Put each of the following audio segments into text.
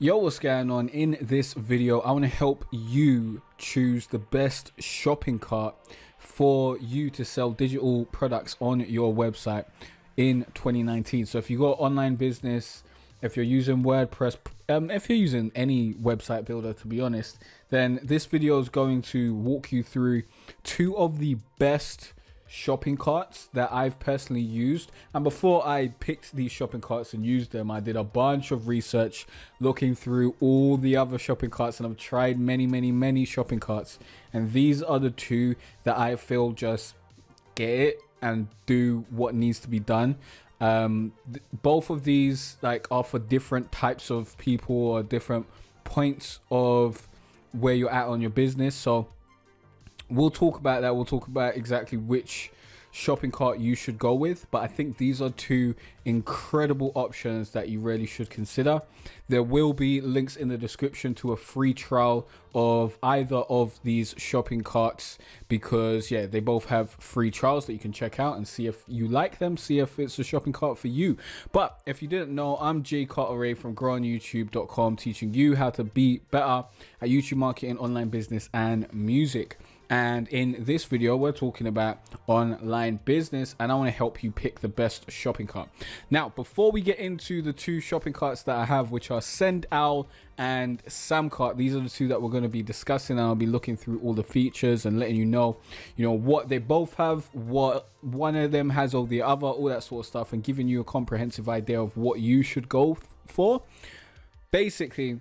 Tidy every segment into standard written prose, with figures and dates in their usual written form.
Yo, what's going on? In this video, I want to help you choose the best shopping cart for you to sell digital products on your website in 2019. So if you got online business, if you're using WordPress, if you're using any website builder, to be honest, then this video is going to walk you through two of the best shopping carts that I've personally used. And before I picked these shopping carts and used them, I did a bunch of research looking through all the other shopping carts, and I've tried many shopping carts, and these are the two that I feel just get it and do what needs to be done. Both of these are for different types of people or different points of where you're at on your business. So we'll talk about that. We'll talk about exactly which shopping cart you should go with. But I think these are two incredible options that you really should consider. There will be links in the description to a free trial of either of these shopping carts, because yeah, they both have free trials that you can check out and see if you like them, see if it's a shopping cart for you. But if you didn't know, I'm Jay Cartere from growonyoutube.com, teaching you how to be better at YouTube marketing, online business, and music. And in this video, we're talking about online business, and I want to help you pick the best shopping cart. Now, before we get into the two shopping carts that I have, which are Ssl and Samcart, these are the two that we're going to be discussing. I'll be looking through all the features and letting you know what they both have, what one of them has over the other, all that sort of stuff, and giving you a comprehensive idea of what you should go for. Basically,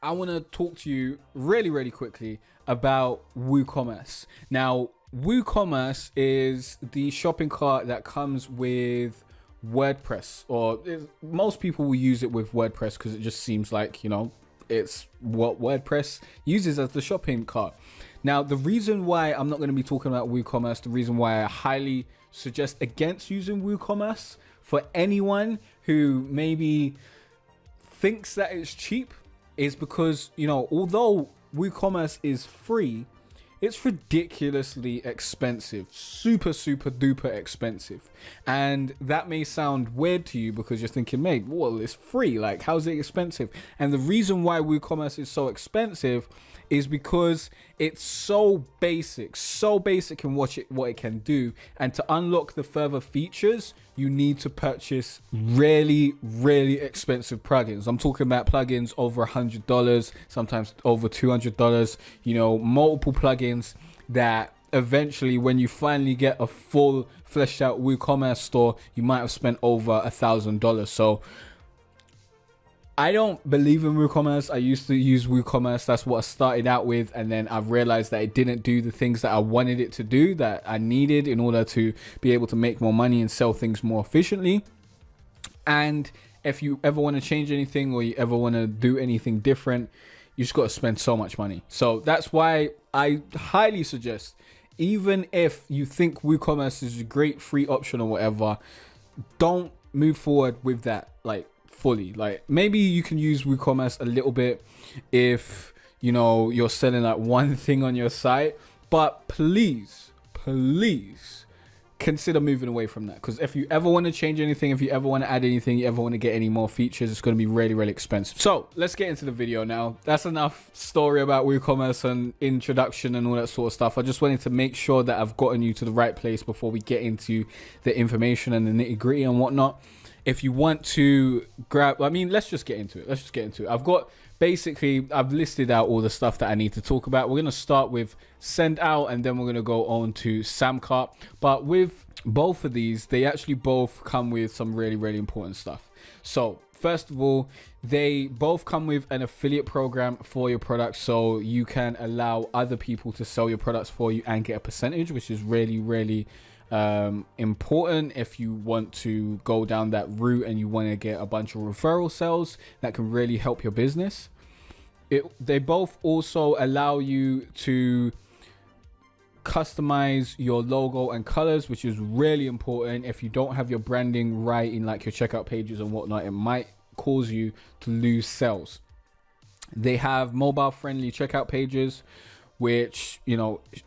I want to talk to you really quickly about Woocommerce. Now, Woocommerce is the shopping cart that comes with WordPress, or most people will use it with WordPress because it just seems like, it's what WordPress uses as the shopping cart. Now, the reason why I'm not going to be talking about Woocommerce, the reason why I highly suggest against using Woocommerce for anyone who maybe thinks that it's cheap, is because, although Woocommerce is free, it's ridiculously expensive, super duper expensive. And that may sound weird to you because you're thinking, mate, well, it's free, like how's it expensive? And the reason why Woocommerce is so expensive is because it's so basic in what it can do. And to unlock the further features, you need to purchase really expensive plugins. I'm talking about plugins over $100, sometimes over $200, multiple plugins that eventually, when you finally get a full fleshed out WooCommerce store, you might have spent over $1,000. So I don't believe in WooCommerce. I used to use WooCommerce. That's what I started out with. And then I've realized that it didn't do the things that I wanted it to do, that I needed in order to be able to make more money and sell things more efficiently. And if you ever want to change anything, or you ever want to do anything different, you just got to spend so much money. So that's why I highly suggest, even if you think WooCommerce is a great free option or whatever, don't move forward with that fully. Maybe you can use WooCommerce a little bit if you're selling one thing on your site, but please consider moving away from that, because if you ever want to change anything, if you ever want to add anything, you ever want to get any more features, it's going to be really expensive. So let's get into the video now. That's enough story about WooCommerce and introduction and all that sort of stuff. I just wanted to make sure that I've gotten you to the right place before we get into the information and the nitty-gritty and whatnot. If you want to grab, let's just get into it. I've listed out all the stuff that I need to talk about. We're going to start with Ssl, and then we're going to go on to Samcart. But with both of these, they actually both come with some really important stuff. So first of all, they both come with an affiliate program for your products, so you can allow other people to sell your products for you and get a percentage, which is really important if you want to go down that route and you want to get a bunch of referral sales that can really help your business. They both also allow you to customize your logo and colors, which is really important. If you don't have your branding right in your checkout pages and whatnot, it might cause you to lose sales. They have mobile friendly checkout pages, which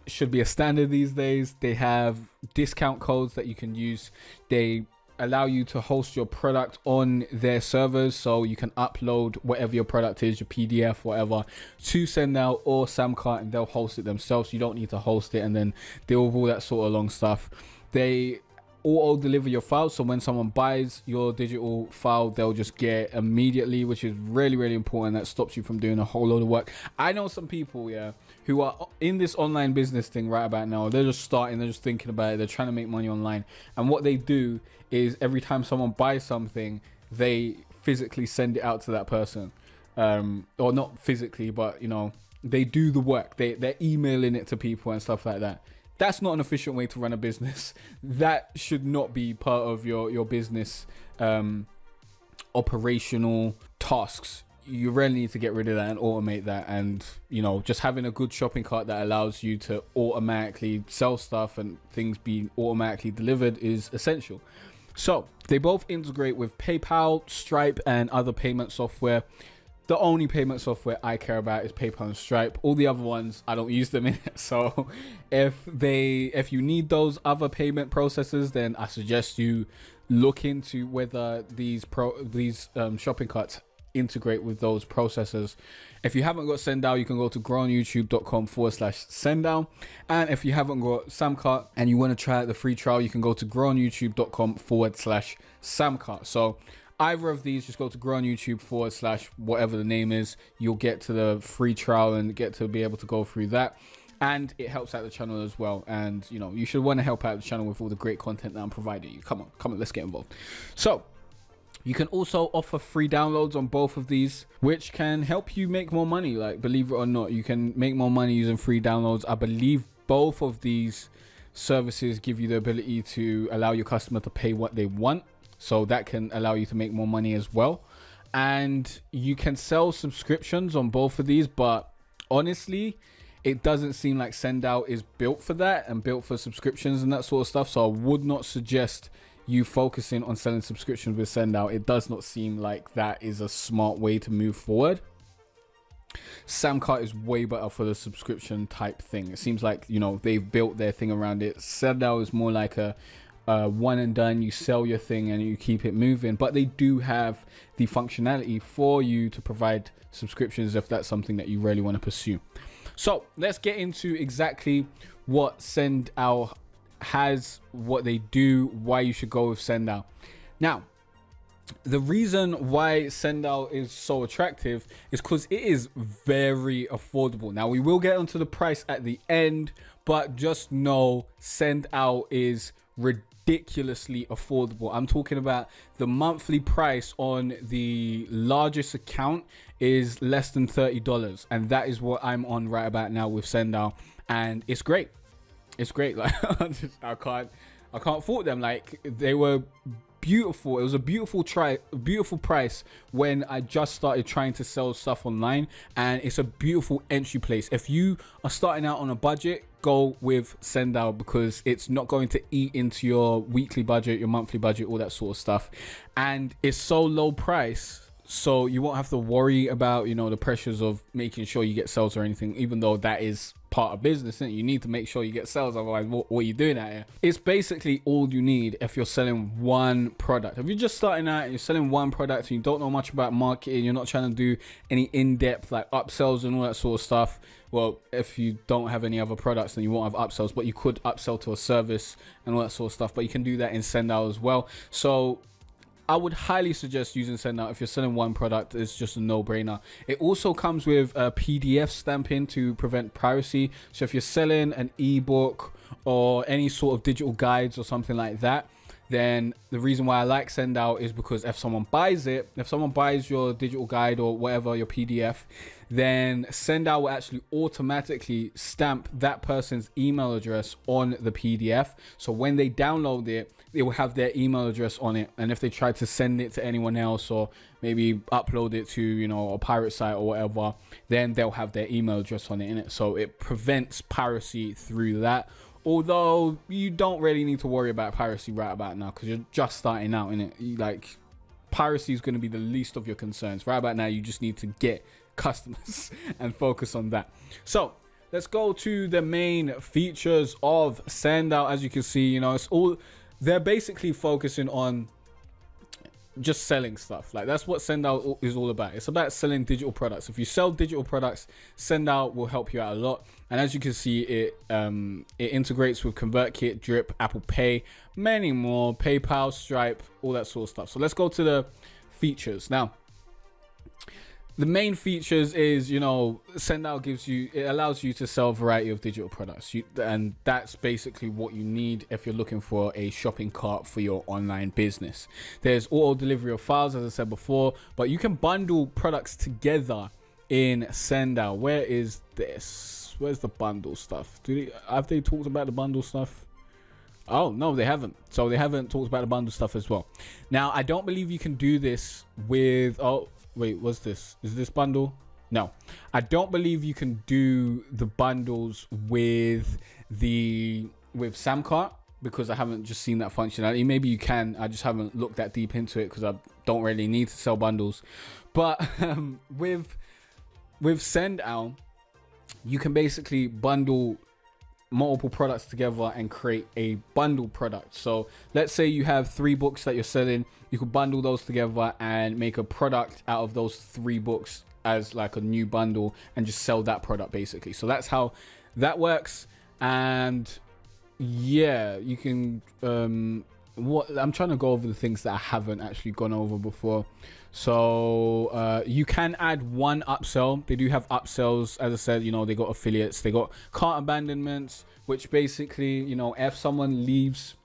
should be a standard these days. They have discount codes that you can use. They allow you to host your product on their servers, so you can upload whatever your product is, your PDF, whatever, to Sendout or Samcart, and they'll host it themselves. You don't need to host it and then deal with all that sort of long stuff. They auto deliver your file, so when someone buys your digital file, they'll just get it immediately, which is really, really important. That stops you from doing a whole load of work. I know some people, who are in this online business thing right about now. They're just starting, they're just thinking about it, they're trying to make money online, and what they do is every time someone buys something, they physically send it out to that person, or not physically, but they do the work. They're emailing it to people and stuff like that. That's not an efficient way to run a business. That should not be part of your business operational tasks. You really need to get rid of that and automate that. And just having a good shopping cart that allows you to automatically sell stuff and things being automatically delivered is essential. So they both integrate with PayPal, Stripe, and other payment software. The only payment software I care about is PayPal and Stripe. All the other ones, I don't use them in it. So if you need those other payment processors, then I suggest you look into whether these shopping carts integrate with those processors. If you haven't got Sendout, you can go to growonyoutube.com/Sendout. And if you haven't got Samcart and you want to try out the free trial, you can go to growonyoutube.com/Samcart. So either of these, just go to growonyoutube / whatever the name is. You'll get to the free trial and get to be able to go through that. And it helps out the channel as well. And you should want to help out the channel with all the great content that I'm providing you. Come on, let's get involved. So you can also offer free downloads on both of these, which can help you make more money. Like, believe it or not, you can make more money using free downloads. I believe both of these services give you the ability to allow your customer to pay what they want. So that can allow you to make more money as well. And you can sell subscriptions on both of these, but honestly, it doesn't seem like Sendout is built for that and built for subscriptions and that sort of stuff. So I would not suggest you focusing on selling subscriptions with Sendout. It does not seem like that is a smart way to move forward. Samcart is way better for the subscription type thing. It seems like they've built their thing around it. Sendout is more like a one and done. You sell your thing and you keep it moving, but they do have the functionality for you to provide subscriptions if that's something that you really want to pursue. So let's get into exactly what Sendout has, what they do, why you should go with Sendout. Now, the reason why Sendout is so attractive is because it is very affordable. Now, we will get onto the price at the end, but just know Sendout is ridiculously affordable. I'm talking about the monthly price on the largest account is less than $30, and that is what I'm on right about now with Sendout, and it's great. It's great. Like I can't fault them. Like, they were beautiful. It was a beautiful price when I just started trying to sell stuff online, and it's a beautiful entry place. If you are starting out on a budget, go with Sendout because it's not going to eat into your weekly budget, your monthly budget, all that sort of stuff, and it's so low price. So you won't have to worry about, the pressures of making sure you get sales or anything, even though that is part of business, isn't it? You need to make sure you get sales, otherwise what are you doing out here? It's basically all you need if you're selling one product. If you're just starting out and you're selling one product and you don't know much about marketing, you're not trying to do any in-depth like upsells and all that sort of stuff. Well, if you don't have any other products, then you won't have upsells, but you could upsell to a service and all that sort of stuff, but you can do that in Sendout as well. So I would highly suggest using Sendout if you're selling one product. It's just a no-brainer. It also comes with a PDF stamping to prevent piracy. So if you're selling an ebook or any sort of digital guides or something like that, then the reason why I like Sendout is because if someone buys it, if someone buys your digital guide or whatever, your PDF, then Sendout will actually automatically stamp that person's email address on the PDF. So when they download it, they will have their email address on it. And if they try to send it to anyone else or maybe upload it to, a pirate site or whatever, then they'll have their email address on it, innit? So it prevents piracy through that. Although you don't really need to worry about piracy right about now because you're just starting out, innit? Like, piracy is going to be the least of your concerns. Right about now, you just need to get customers and focus on that. So let's go to the main features of Sendout. As you can see, it's all, they're basically focusing on just selling stuff. Like, that's what Send Out is all about. It's about selling digital products. If you sell digital products, Send Out will help you out a lot. And as you can see, it integrates with ConvertKit, Drip, Apple Pay, many more, PayPal, Stripe, all that sort of stuff. So let's go to the features now. The main features is, Send Out it allows you to sell a variety of digital products. And that's basically what you need if you're looking for a shopping cart for your online business. There's auto delivery of files, as I said before, but you can bundle products together in Send Out. Where is this? Where's the bundle stuff? Have they talked about the bundle stuff? Oh, no, they haven't. So they haven't talked about the bundle stuff as well. Now, I don't believe you can do this with... Wait, what's this? Is this bundle? No, I don't believe you can do the bundles with Samcart, because I haven't just seen that functionality. Maybe you can. I just haven't looked that deep into it because I don't really need to sell bundles. But with Send Out, you can basically bundle multiple products together and create a bundle product. So let's say you have 3 books that you're selling. You could bundle those together and make a product out of those 3 books as like a new bundle and just sell that product basically. So that's how that works. And yeah, you can what I'm trying to go over the things that I haven't actually gone over before. So you can add one upsell. They do have upsells, as I said. They got affiliates, they got cart abandonments, which basically, if someone leaves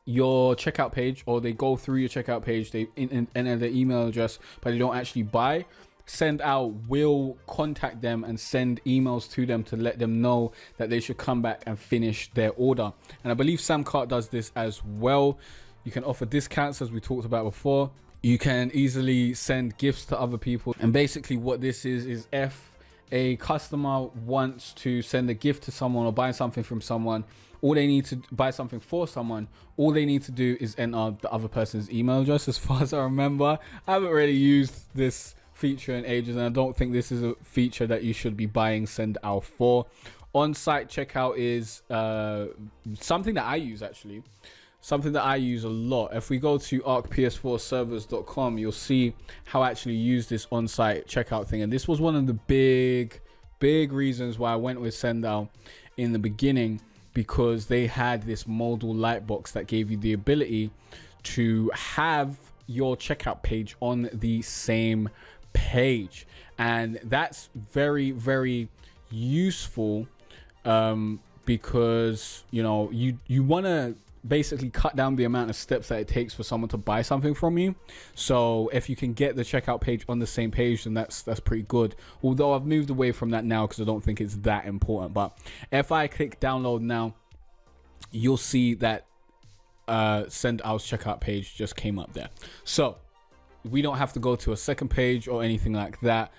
your checkout page or they go through your checkout page, they enter their email address but they don't actually buy, Send Out will contact them and send emails to them to let them know that they should come back and finish their order. And I believe Samcart does this as well. You can offer discounts, as we talked about before. You can easily send gifts to other people. And basically what this is if a customer wants to send a gift to someone or buy something from someone, all they need to buy something for someone, all they need to do is enter the other person's email address, as far as I remember. I haven't really used this feature in ages, and I don't think this is a feature that you should be buying Send Out for. On-site checkout is something that I use, actually. Something that I use a lot. If we go to arcps4servers.com, you'll see how I actually use this on-site checkout thing. And this was one of the big reasons why I went with Send Out in the beginning, because they had this modal lightbox that gave you the ability to have your checkout page on the same page. And that's very, very useful because, you want to basically cut down the amount of steps that it takes for someone to buy something from you. So if you can get the checkout page on the same page, then that's pretty good. Although I've moved away from that now because I don't think it's that important. But if I click download now, you'll see that Send Out's checkout page just came up there. So we don't have to go to a second page or anything like that.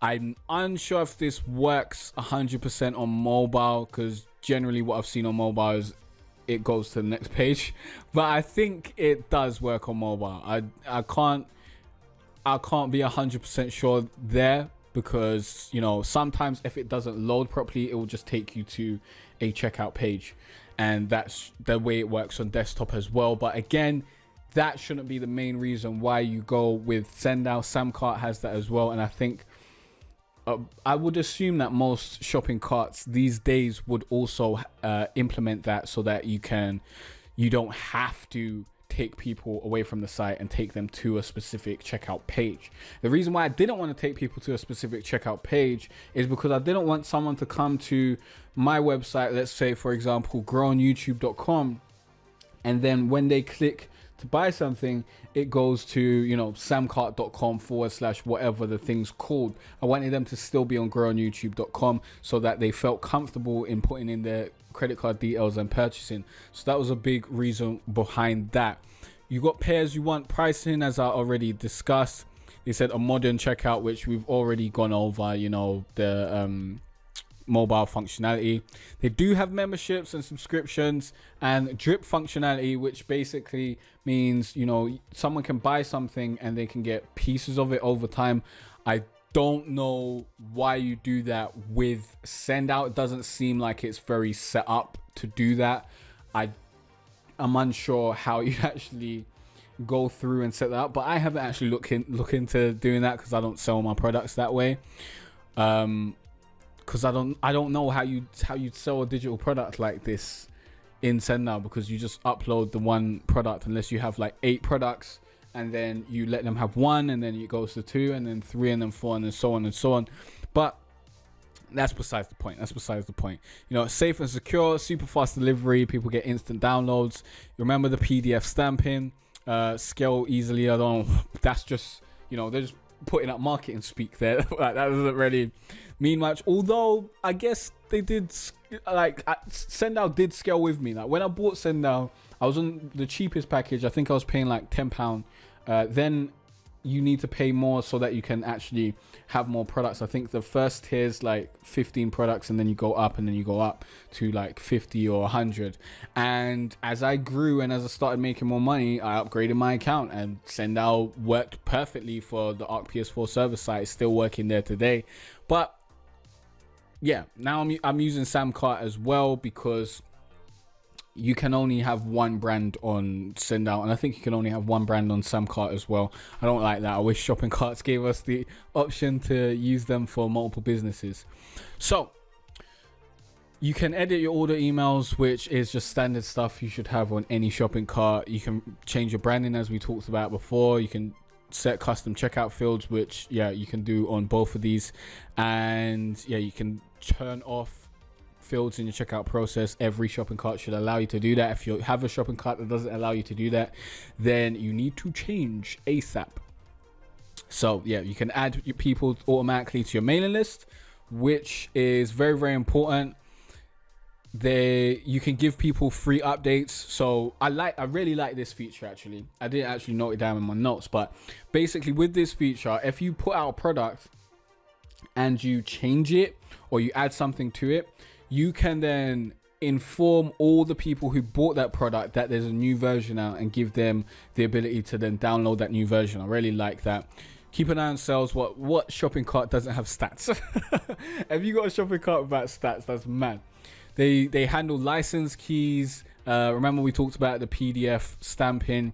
I'm unsure if this works 100% on mobile, because generally what I've seen on mobile is it goes to the next page, but I think it does work on mobile. I can't be 100% sure there, because sometimes if it doesn't load properly, it will just take you to a checkout page, and that's the way it works on desktop as well. But again, that shouldn't be the main reason why you go with Send Out. Samcart has that as well, and I think I would assume that most shopping carts these days would also implement that, so that you don't have to take people away from the site and take them to a specific checkout page. The reason why I didn't want to take people to a specific checkout page is because I didn't want someone to come to my website, let's say for example growonyoutube.com, and then when they click to buy something, it goes to samcart.com/whatever the thing's called. I wanted them to still be on growonyoutube.com so that they felt comfortable in putting in their credit card details and purchasing. So that was a big reason behind that. You got pay as you want pricing, as I already discussed. They said a modern checkout, which we've already gone over, the mobile functionality. They do have memberships and subscriptions and drip functionality, which basically means someone can buy something and they can get pieces of it over time. I don't know why you do that with Send Out. It doesn't seem like it's very set up to do that. I'm unsure how you actually go through and set that up, but I haven't actually look into doing that because I don't sell my products that way. Because I don't know how you'd sell a digital product like this in SendNow, because you just upload the one product unless you have like 8 products, and then you let them have 1, and then it goes to 2, and then 3, and then 4, and then so on and so on. But that's besides the point. You know, it's safe and secure, super fast delivery. People get instant downloads. You remember the PDF stamping, scale easily. I don't know. That's just, you know, they're just putting up marketing speak there. Like, that doesn't really mean much. Although I guess they did, like, SendNow did scale with me. Like when I bought SendNow, I was on the cheapest package. I think I was paying like £10. Then you need to pay more so that you can actually have more products. I think the first tier is like 15 products, and then you go up, and then you go up to like 50 or 100. And as I grew and as I started making more money, I upgraded my account, and SendNow worked perfectly for the Arc PS4 server site. It's still working there today. But yeah, now I'm using Samcart as well, because you can only have one brand on SendNow, and I think you can only have one brand on Samcart as well. I don't like that. I wish shopping carts gave us the option to use them for multiple businesses. So you can edit your order emails, which is just standard stuff you should have on any shopping cart. You can change your branding, as we talked about before. You can set custom checkout fields, which you can do on both of these. And you can turn off fields in your checkout process. Every shopping cart should allow you to do that. If you have a shopping cart that doesn't allow you to do that, then you need to change ASAP. So you can add your people automatically to your mailing list, which is very, very important. You can give people free updates. So I really like this feature. Actually, I didn't actually note it down in my notes, but basically with this feature, if you put out a product and you change it or you add something to it, you can then inform all the people who bought that product that there's a new version out, and give them the ability to then download that new version. I really like that. Keep an eye on sales. What shopping cart doesn't have stats? Have you got a shopping cart without stats? That's mad. They handle license keys. Remember we talked about the PDF stamping.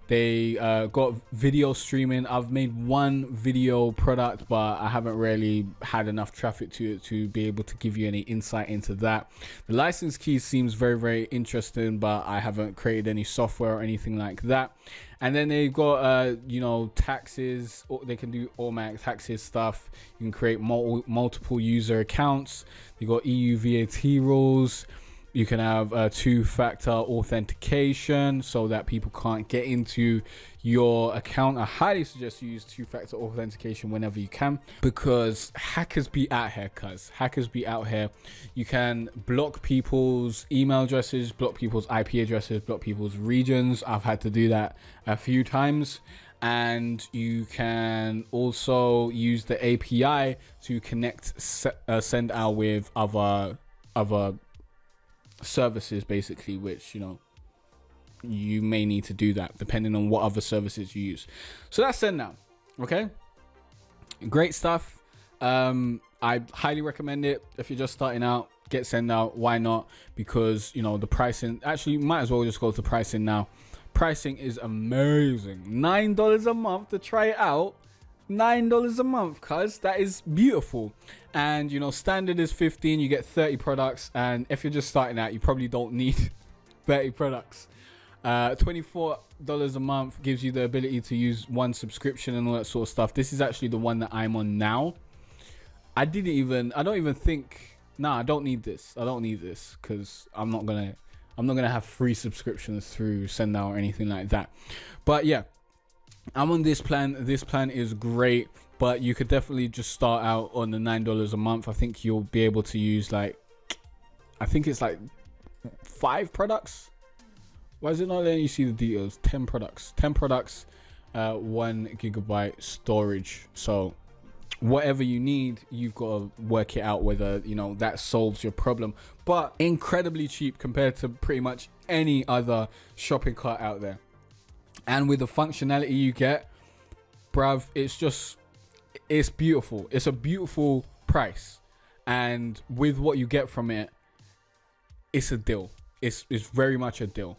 They got video streaming. I've made one video product, but I haven't really had enough traffic to be able to give you any insight into that. The license keys seems very, very interesting, but I haven't created any software or anything like that. And then they've got taxes. They can do automatic taxes stuff. You can create multiple user accounts. They got EU VAT rules. You can have two-factor authentication so that people can't get into your account. I highly suggest you use two-factor authentication whenever you can, because hackers be out here, hackers be out here. You can block people's email addresses, block people's IP addresses, block people's regions. I've had to do that a few times. And you can also use the API to connect SendNow with other services, basically, which you may need to do that depending on what other services you use. So that's SendNow. Okay, great stuff. I highly recommend it. If you're just starting out, get SendNow. Why not? Because the pricing, actually, you might as well just go to pricing now. Pricing is amazing. $9 a month to try it out. $9 a month, cuz that is beautiful. And standard is 15. You get 30 products, and if you're just starting out, you probably don't need 30 products. $24 a month gives you the ability to use one subscription and all that sort of stuff. This is actually the one that I'm on now. I don't even think, I don't need this. I don't need this because I'm not gonna have free subscriptions through SendNow or anything like that. But yeah, I'm on this plan. This plan is great, but you could definitely just start out on the $9 a month. I think you'll be able to use I think it's 5 products. Why is it not letting you see the details? 10 products, 1 gigabyte storage. So whatever you need, you've got to work it out whether that solves your problem. But incredibly cheap compared to pretty much any other shopping cart out there. And with the functionality you get, bruv, it's beautiful. It's a beautiful price. And with what you get from it, it's a deal. It's very much a deal.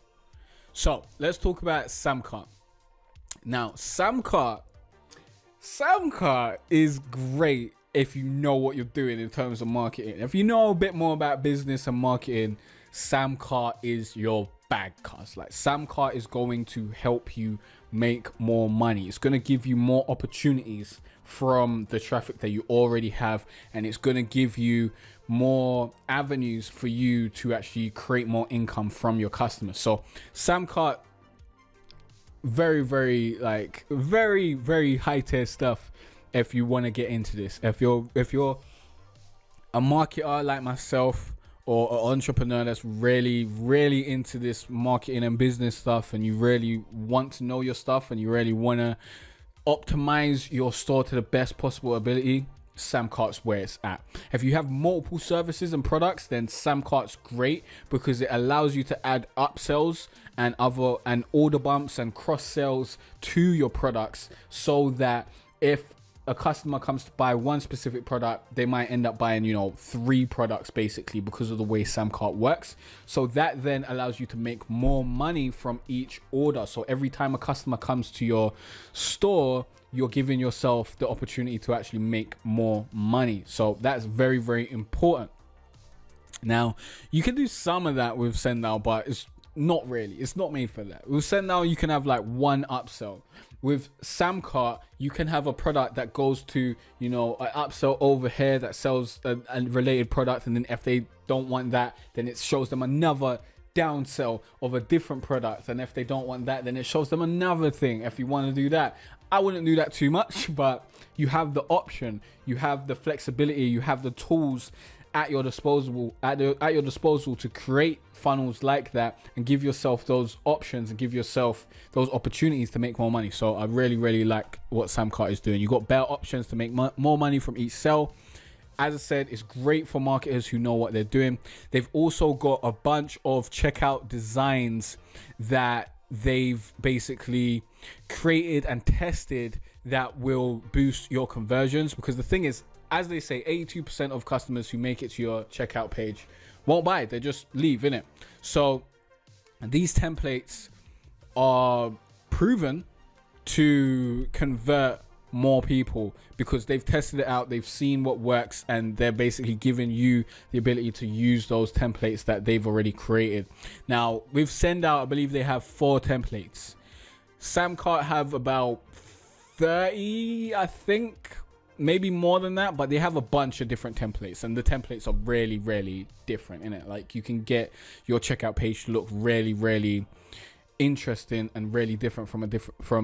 So let's talk about Samcart. Now, Samcart is great if you know what you're doing in terms of marketing. If you know a bit more about business and marketing, Samcart is your bag, cuz. Like, Samcart is going to help you make more money. It's going to give you more opportunities from the traffic that you already have, and it's going to give you more avenues for you to actually create more income from your customers. So Samcart, very high tier stuff if you want to get into this. If you're a marketer like myself, or an entrepreneur that's really into this marketing and business stuff, and you really want to know your stuff, and you really want to optimize your store to the best possible ability, Samcart's where it's at. If you have multiple services and products, then Samcart's great because it allows you to add upsells and order bumps and cross sales to your products, so that if a customer comes to buy one specific product, they might end up buying, 3 products basically, because of the way Samcart works. So that then allows you to make more money from each order. So every time a customer comes to your store, you're giving yourself the opportunity to actually make more money. So that's very important. Now, you can do some of that with SendNow, but it's not really. It's not made for that. With SendNow, you can have like one upsell. With Samcart, you can have a product that goes to, an upsell over here that sells a related product. And then if they don't want that, then it shows them another downsell of a different product. And if they don't want that, then it shows them another thing. If you want to do that, I wouldn't do that too much, but you have the option, you have the flexibility, you have the tools at your disposal to create funnels like that, and give yourself those options and give yourself those opportunities to make more money. So I really like what Samcart is doing. You got better options to make more money from each sell. As I said, it's great for marketers who know what they're doing. They've also got a bunch of checkout designs that they've basically created and tested that will boost your conversions, because the thing is, as they say, 82% of customers who make it to your checkout page won't buy it. They just leave, innit? So these templates are proven to convert more people because they've tested it out, they've seen what works, and they're basically giving you the ability to use those templates that they've already created. Now, with SendOut, I believe they have 4 templates. Samcart have about 30, I think. Maybe more than that, but they have a bunch of different templates, and the templates are really different in it. Like, you can get your checkout page to look really interesting and really different from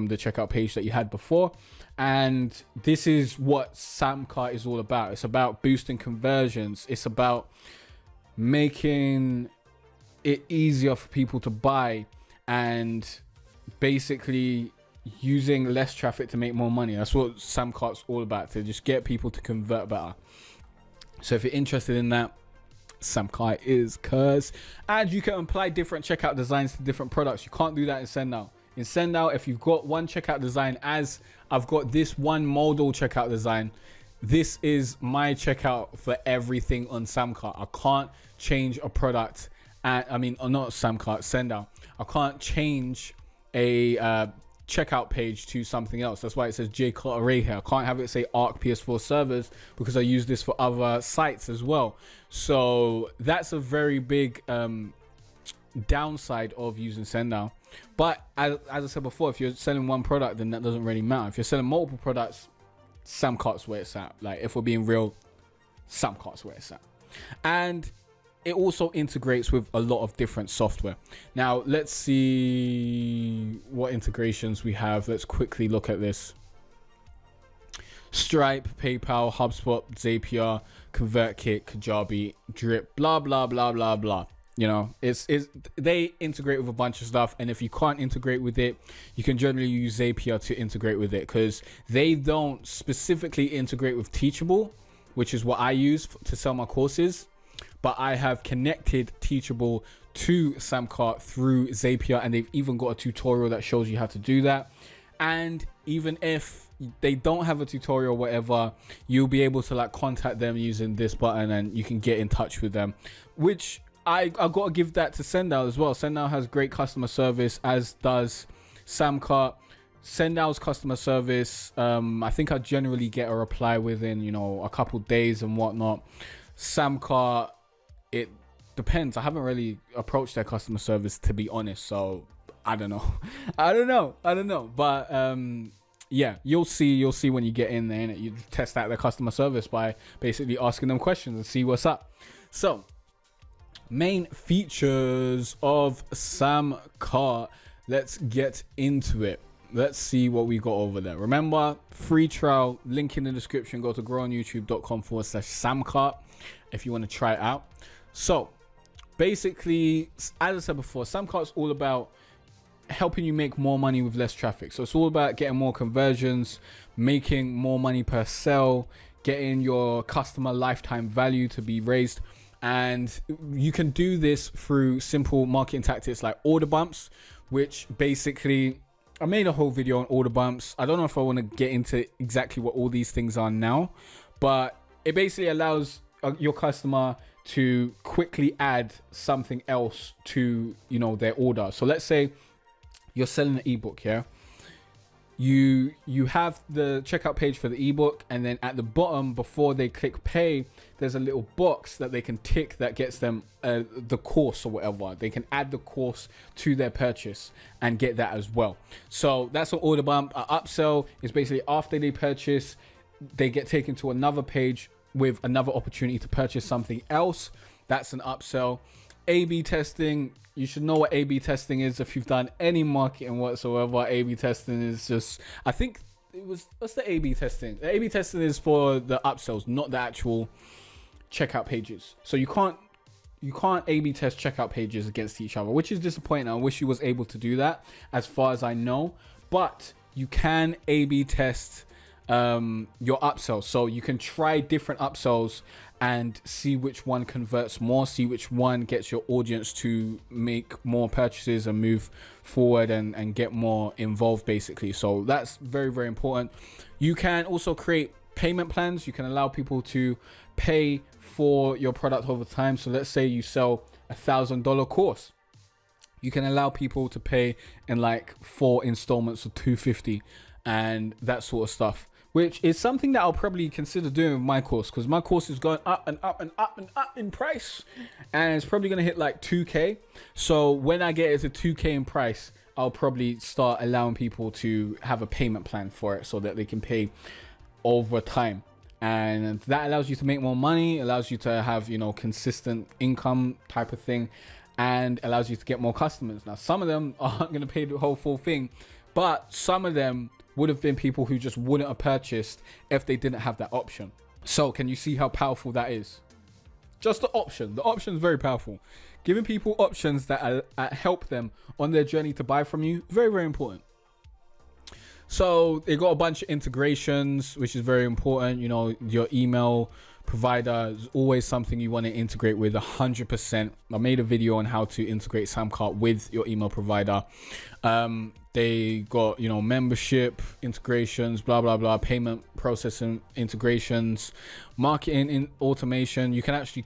the checkout page that you had before. And this is what Samcart is all about. It's about boosting conversions. It's about making it easier for people to buy, and basically using less traffic to make more money. That's what Samcart's all about, to just get people to convert better. So if you're interested in that, Samcart is cuz. And you can apply different checkout designs to different products. You can't do that in SendNow. In SendNow, if you've got one checkout design, as I've got this one modal checkout design, this is my checkout for everything on Samcart. I can't change a product. Not Samcart, SendNow. I can't change a checkout page to something else. That's why it says Jay Cartere here. I can't have it say Arc PS4 servers, because I use this for other sites as well. So that's a very big downside of using SendNow. But as I said before, if you're selling one product, then that doesn't really matter. If you're selling multiple products, Samcart's where it's at. Like, if we're being real, Samcart's where it's at. And it also integrates with a lot of different software. Now, let's see what integrations we have. Let's quickly look at this. Stripe, PayPal, HubSpot, Zapier, ConvertKit, Kajabi, Drip, blah, blah, blah, blah, blah. They integrate with a bunch of stuff. And if you can't integrate with it, you can generally use Zapier to integrate with it, because they don't specifically integrate with Teachable, which is what I use to sell my courses. But I have connected Teachable to Samcart through Zapier, and they've even got a tutorial that shows you how to do that. And even if they don't have a tutorial or whatever, you'll be able to contact them using this button, and you can get in touch with them, which I got to give that to SendOut as well. SendOut has great customer service, as does Samcart. Sendow's customer service, I think I generally get a reply within, you know, a couple days and whatnot. Samcart, it depends. I haven't really approached their customer service, to be honest, so I don't know. I don't know. But yeah, you'll see when you get in there, and you test out their customer service by basically asking them questions and see what's up. So, main features of Samcart. Let's get into it. Let's see what we got over there. Remember, free trial, link in the description. Go to growonyoutube.com/Samcart if you want to try it out. So, basically, as I said before, Samcart's all about helping you make more money with less traffic. So it's all about getting more conversions, making more money per sale, getting your customer lifetime value to be raised. And you can do this through simple marketing tactics like order bumps, which basically, I made a whole video on order bumps. I don't know if I want to get into exactly what all these things are now, but it basically allows your customer to quickly add something else to, you know, their order. So let's say you're selling an ebook, yeah? You have the checkout page for the ebook, and then at the bottom, before they click pay, there's a little box that they can tick that gets them the course or whatever. They can add the course to their purchase and get that as well. So that's an order bump. An upsell is basically after they purchase, they get taken to another page with another opportunity to purchase something else. That's an upsell. A/B testing. You should know what A/B testing is if you've done any marketing whatsoever. A/B testing is just, I think it was, what's the A/B testing? The A/B testing is for the upsells, not the actual checkout pages. So you can't A/B test checkout pages against each other, which is disappointing. I wish you was able to do that as far as I know, but you can A/B test your upsells. So you can try different upsells and see which one converts more, see which one gets your audience to make more purchases and move forward and get more involved, basically. So that's very, very important. You can also create payment plans. You can allow people to pay for your product over time. So let's say you sell $1,000 course. You can allow people to pay in like 4 installments of $250 and that sort of stuff, which is something that I'll probably consider doing with my course, because my course is going up and up and up and up in price, and it's probably going to hit like 2K. So when I get it to 2K in price, I'll probably start allowing people to have a payment plan for it so that they can pay over time. And that allows you to make more money, allows you to have, you know, consistent income type of thing, and allows you to get more customers. Now, some of them aren't going to pay the whole full thing, but some of them would have been people who just wouldn't have purchased if they didn't have that option. So can you see how powerful that is? Just the option is very powerful. Giving people options that help them on their journey to buy from you, very, very important. So they got a bunch of integrations, which is very important. You know, your email provider is always something you want to integrate with 100%. I made a video on how to integrate Samcart with your email provider. They got, you know, membership integrations, blah, blah, blah, payment processing integrations, marketing in automation. You can actually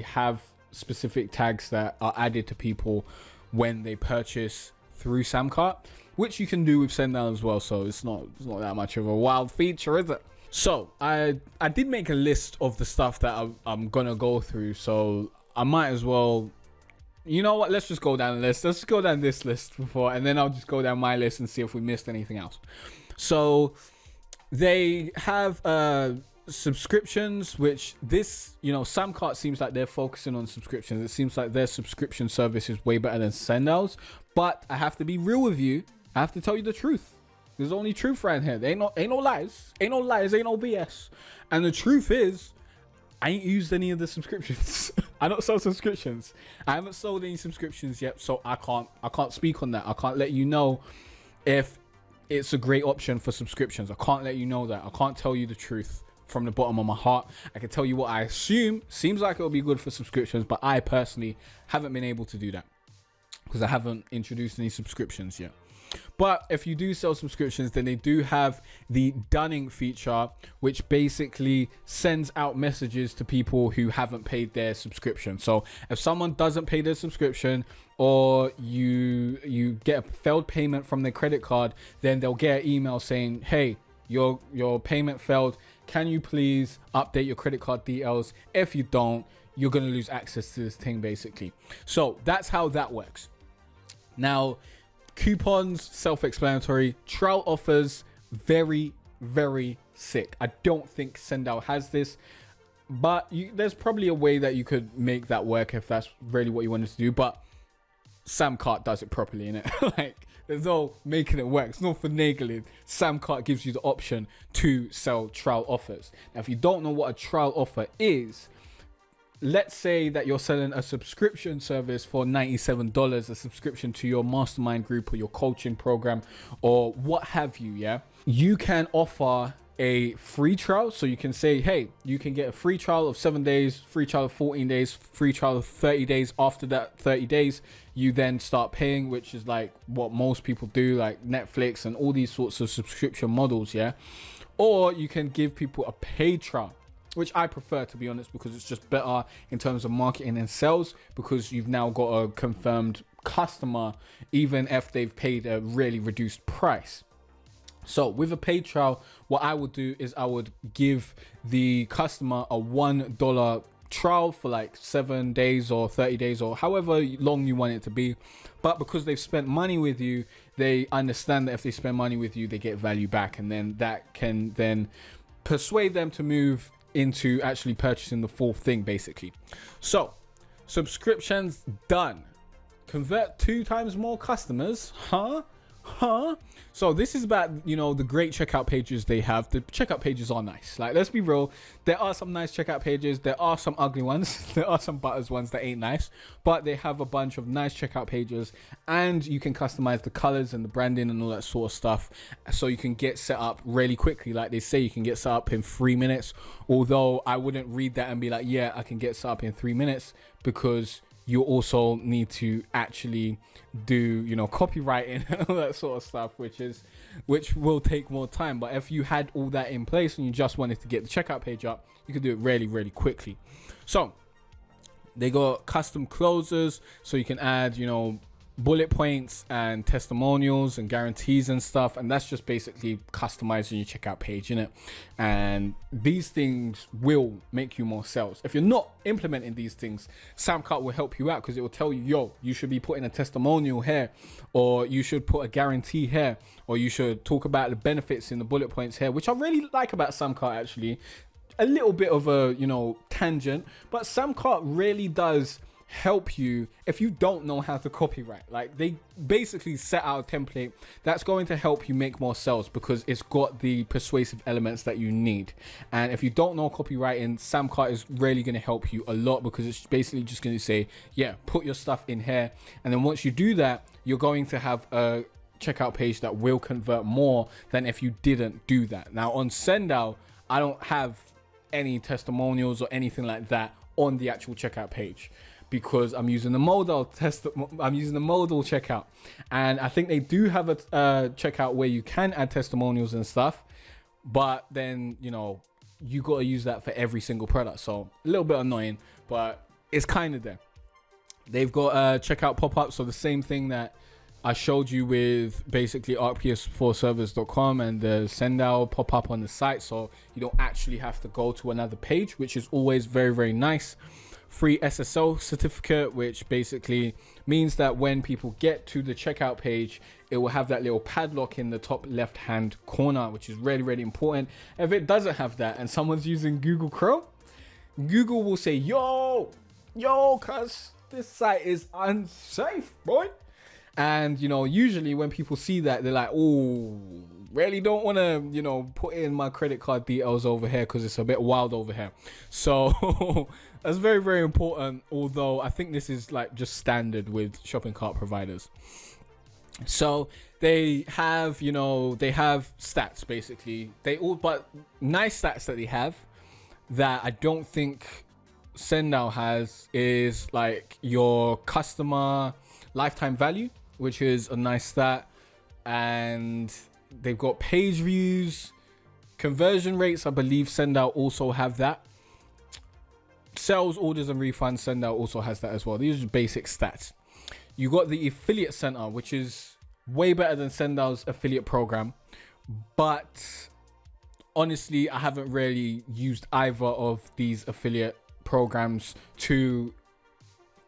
have specific tags that are added to people when they purchase through Samcart, which you can do with Sendown as well. So it's not that much of a wild feature, is it? So I did make a list of the stuff that I'm gonna go through. So I might as well, you know what? Let's just go down the list. Let's just go down this list before, and then I'll just go down my list and see if we missed anything else. So they have subscriptions, which this, you know, Samcart seems like they're focusing on subscriptions. It seems like their subscription service is way better than Sendown's. But I have to be real with you. I have to tell you the truth. There's only truth right here. There ain't no lies. Ain't no lies. Ain't no BS. And the truth is, I ain't used any of the subscriptions. I don't sell subscriptions. I haven't sold any subscriptions yet, so I can't speak on that. I can't let you know if it's a great option for subscriptions. I can't let you know that. I can't tell you the truth from the bottom of my heart. I can tell you what I assume seems like it'll be good for subscriptions, but I personally haven't been able to do that because I haven't introduced any subscriptions yet. But if you do sell subscriptions, then they do have the dunning feature, which basically sends out messages to people who haven't paid their subscription. So if someone doesn't pay their subscription, or you get a failed payment from their credit card, then they'll get an email saying, hey, your payment failed. Can you please update your credit card details? If you don't, you're going to lose access to this thing, basically. So that's how that works. Now, coupons, self-explanatory. Trial offers, very, very sick. I don't think Ssl has this, but there's probably a way that you could make that work if that's really what you wanted to do. But Samcart does it properly, innit? Like, there's no making it work. It's no finagling. Samcart gives you the option to sell trial offers. Now, if you don't know what a trial offer is, let's say that you're selling a subscription service for $97, a subscription to your mastermind group or your coaching program or what have you, yeah? You can offer a free trial. So you can say, hey, you can get a free trial of 7 days, free trial of 14 days, free trial of 30 days. After that 30 days, you then start paying, which is like what most people do, like Netflix and all these sorts of subscription models, yeah? Or you can give people a paid trial, which I prefer, to be honest, because it's just better in terms of marketing and sales, because you've now got a confirmed customer, even if they've paid a really reduced price. So with a paid trial, what I would do is I would give the customer a $1 trial for like 7 days or 30 days or however long you want it to be. But because they've spent money with you, they understand that if they spend money with you, they get value back. And then that can then persuade them to move into actually purchasing the full thing, basically. So subscriptions done. Convert 2 times more customers, huh? So this is about, you know, the great checkout pages they have. The checkout pages are nice. Like, let's be real, there are some nice checkout pages, there are some ugly ones, there are some butters ones that ain't nice, but they have a bunch of nice checkout pages, and you can customize the colors and the branding and all that sort of stuff, so you can get set up really quickly. Like they say, you can get set up in 3 minutes, although I wouldn't read that and be like, yeah, I can get set up in 3 minutes, because you also need to actually do, you know, copywriting and all that sort of stuff, which will take more time. But if you had all that in place and you just wanted to get the checkout page up, you could do it really, really quickly. So they got custom closers, so you can add, you know, bullet points and testimonials and guarantees and stuff, and that's just basically customizing your checkout page, innit? And these things will make you more sales. If you're not implementing these things, Samcart will help you out, because it will tell you, yo, you should be putting a testimonial here, or you should put a guarantee here, or you should talk about the benefits in the bullet points here, which I really like about Samcart. Actually, a little bit of a, you know, tangent, but Samcart really does help you if you don't know how to copyright. Like, they basically set out a template that's going to help you make more sales, because it's got the persuasive elements that you need. And if you don't know copywriting, Samcart is really going to help you a lot, because it's basically just going to say, yeah, put your stuff in here, and then once you do that, you're going to have a checkout page that will convert more than if you didn't do that. Now on Ssl, I don't have any testimonials or anything like that on the actual checkout page, because I'm using the modal checkout, and I think they do have a checkout where you can add testimonials and stuff, but then, you know, you got to use that for every single product, so a little bit annoying, but it's kind of there. They've got a checkout pop-up, so the same thing that I showed you with basically rps4servers.com and the Ssl pop-up on the site, so you don't actually have to go to another page, which is always very, very nice. Free Ssl certificate, which basically means that when people get to the checkout page, it will have that little padlock in the top left hand corner, which is really, really important. If it doesn't have that and someone's using Google Chrome, Google will say, yo, cuz this site is unsafe, boy. And, you know, usually when people see that, they're like, oh, really don't want to, you know, put in my credit card details over here because it's a bit wild over here. So that's very, very important. Although I think this is like just standard with shopping cart providers. So they have, you know, they have stats basically. But nice stats that they have that I don't think Ssl has is like your customer lifetime value, which is a nice stat. and they've got page views, conversion rates. I believe Sendout also have that. Sales, orders, and refunds. Sendout also has that as well. These are basic stats. You got the affiliate center, which is way better than Sendout's affiliate program, but honestly, I haven't really used either of these affiliate programs to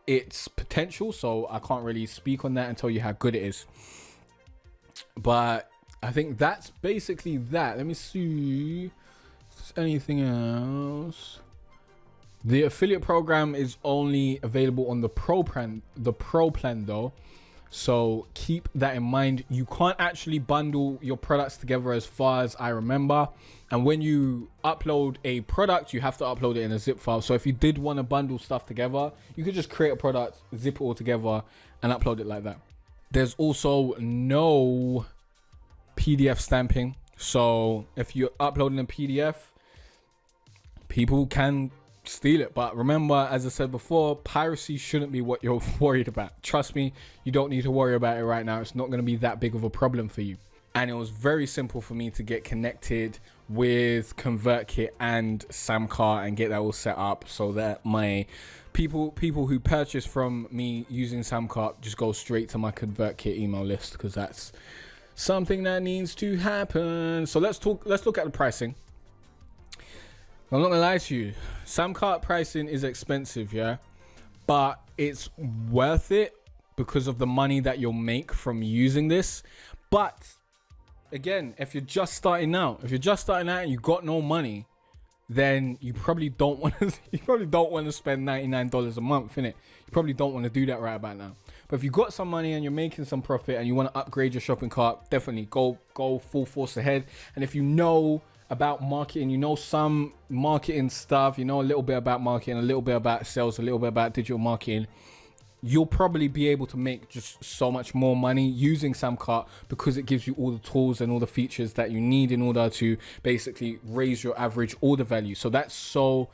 its potential, so I can't really speak on that and tell you how good it is. But I think that's basically that. Let me see if there's anything else. The affiliate program is only available on the pro plan though, so keep that in mind. You can't actually bundle your products together as far as I remember, and when you upload a product, you have to upload it in a zip file. So if you did want to bundle stuff together, you could just create a product, zip it all together, and upload it like that. There's also no PDF stamping, so if you're uploading a PDF, people can steal it. But remember, as I said before, piracy shouldn't be what you're worried about. Trust me, you don't need to worry about it right now. It's not going to be that big of a problem for you. And it was very simple for me to get connected with ConvertKit and Samcar and get that all set up so that my people who purchase from me using Samcar just go straight to my ConvertKit email list, because that's something that needs to happen. So let's look at the pricing. I'm not gonna lie to you, Samcar pricing is expensive, yeah, but it's worth it because of the money that you'll make from using this. But again, if you're just starting out, and you got no money, then you probably don't want to spend $99 a month, innit? You probably don't want to do that right about now. But if you got some money and you're making some profit and you want to upgrade your shopping cart, definitely go full force ahead. And if you know about marketing, you know some marketing stuff, you know a little bit about marketing, a little bit about sales, a little bit about digital marketing, you'll probably be able to make just so much more money using Samcar, because it gives you all the tools and all the features that you need in order to basically raise your average order value. So that's so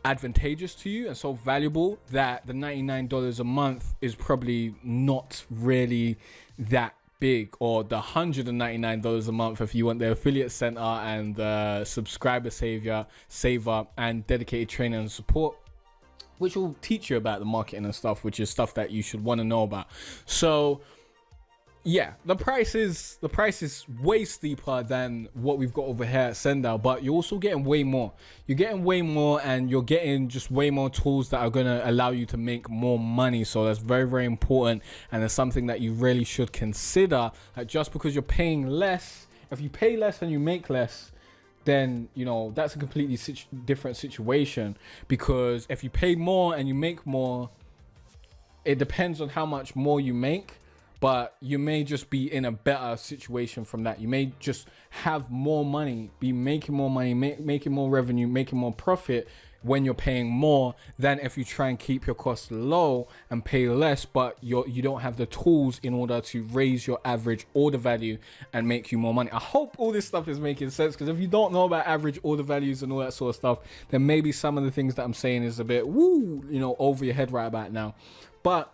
advantageous to you and so valuable that the $99 a month is probably not really that big, or the $199 a month if you want the affiliate center and the subscriber saver and dedicated training and support, which will teach you about the marketing and stuff, which is stuff that you should want to know about. So yeah, the price is way steeper than what we've got over here at Sendout, but you're also getting way more. You're getting way more, and you're getting just way more tools that are going to allow you to make more money. So that's very, very important, and it's something that you really should consider. Like, just because you're paying less, if you pay less and you make less, then you know that's a completely different situation. Because if you pay more and you make more, it depends on how much more you make, but you may just be in a better situation from that. You may just have more money, be making more money, making more revenue, making more profit when you're paying more than if you try and keep your costs low and pay less, but you don't have the tools in order to raise your average order value and make you more money. I hope all this stuff is making sense, because if you don't know about average order values and all that sort of stuff, then maybe some of the things that I'm saying is a bit over your head right about now. But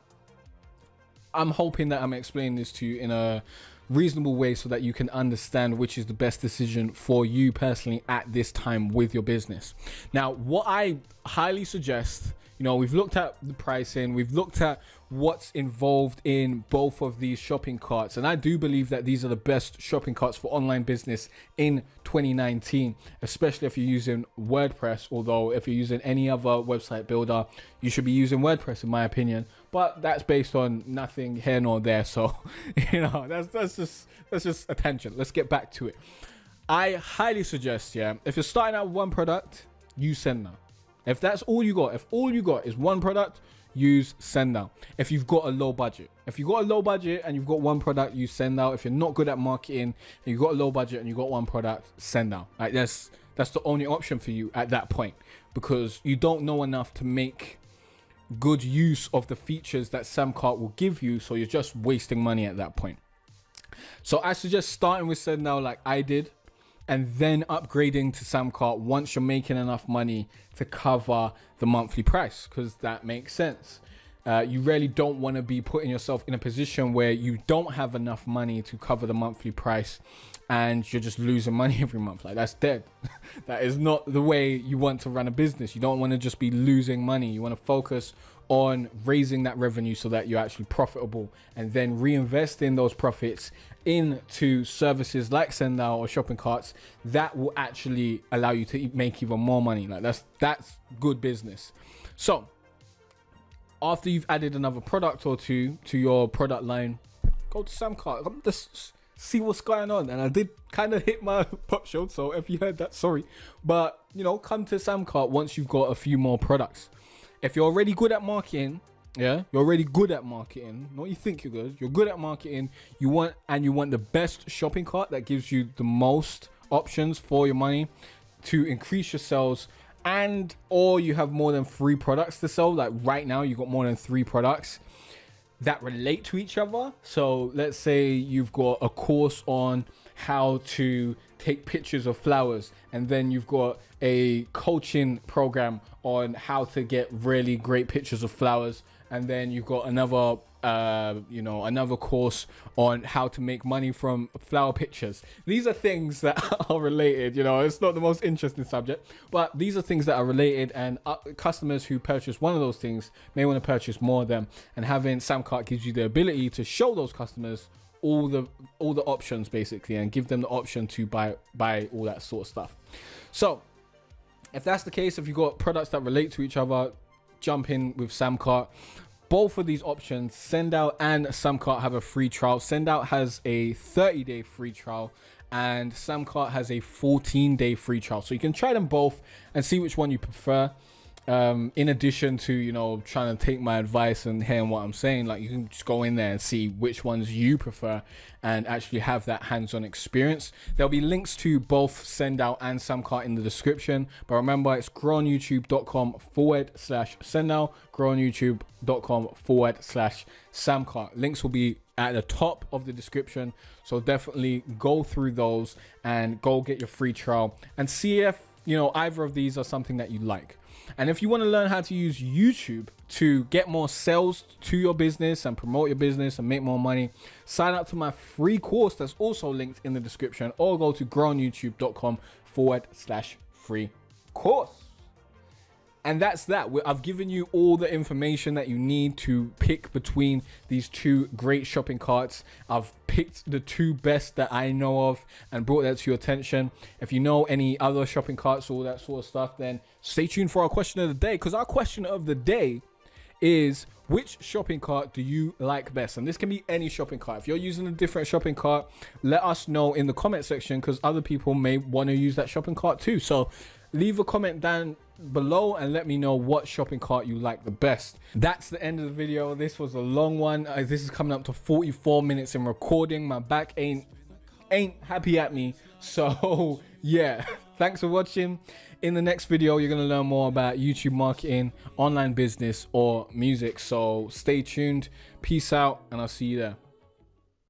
I'm hoping that I'm explaining this to you in a reasonable way so that you can understand which is the best decision for you personally at this time with your business. Now, what I highly suggest, we've looked at the pricing, we've looked at what's involved in both of these shopping carts, and I do believe that these are the best shopping carts for online business in 2019, especially if you're using WordPress. Although if you're using any other website builder, you should be using WordPress in my opinion, but that's based on nothing here nor there. So that's just a tangent. Let's get back to it. I highly suggest, if you're starting out with one product, use Sendout. If that's all you got, if all you got is one product, use Sendout. If you've got a low budget, and you've got one product, use Sendout. If you're not good at marketing and you've got a low budget and you've got one product, Sendout. Like that's the only option for you at that point, because you don't know enough to make good use of the features that Samcar will give you. So you're just wasting money at that point. So I suggest starting with Sendout like I did, and then upgrading to Samcar once you're making enough money to cover the monthly price, because that makes sense. You really don't want to be putting yourself in a position where you don't have enough money to cover the monthly price and you're just losing money every month. Like, that's dead. That is not the way you want to run a business. You don't want to just be losing money. You want to focus on raising that revenue so that you're actually profitable, and then reinvesting those profits into services like Ssl or shopping carts that will actually allow you to make even more money. Like, that's good business. So after you've added another product or two to your product line, go to Samcart. Just see what's going on. And I did kind of hit my pop show, so if you heard that, sorry. But, you know, come to Samcart once you've got a few more products. If you're already good at marketing, you're already good at marketing. Not you think you're good. You're good at marketing. You want the best shopping cart that gives you the most options for your money to increase your sales, and or you have more than 3 products to sell. Like right now, you've got more than 3 products that relate to each other. So let's say you've got a course on how to take pictures of flowers, and then you've got a coaching program on how to get really great pictures of flowers, and then you've got another another course on how to make money from flower pictures. These are things that are related. You know, it's not the most interesting subject, but these are things that are related, and customers who purchase one of those things may want to purchase more of them, and having Samcart gives you the ability to show those customers all the options basically, and give them the option to buy all that sort of stuff. So if that's the case, if you've got products that relate to each other, jump in with Samcart. Both of these options, Ssl and Samcart, have a free trial. Ssl has a 30-day free trial, and Samcart has a 14-day free trial. So you can try them both and see which one you prefer. In addition to, you know, trying to take my advice and hearing what I'm saying, like, you can just go in there and see which ones you prefer and actually have that hands-on experience. There'll be links to both Ssl and Samcart in the description, but remember, it's growontyoutube.com/Ssl, growontyoutube.com/Samcart. Links will be at the top of the description, so definitely go through those and go get your free trial and see if, you know, either of these are something that you like. And if you want to learn how to use YouTube to get more sales to your business and promote your business and make more money, sign up to my free course that's also linked in the description, or go to growontyoutube.com/free course. And that's that. I've given you all the information that you need to pick between these 2 great shopping carts. I've picked the 2 best that I know of and brought that to your attention. If you know any other shopping carts, all that sort of stuff, then stay tuned for our question of the day, because our question of the day is, which shopping cart do you like best? And this can be any shopping cart. If you're using a different shopping cart, let us know in the comment section, because other people may want to use that shopping cart too. So leave a comment down below and let me know what shopping cart you like the best. That's the end of the video. This was a long one. This is coming up to 44 minutes in recording. My back ain't happy at me. So yeah, thanks for watching. In the next video, you're going to learn more about YouTube marketing, online business, or music. So stay tuned. Peace out, and I'll see you there.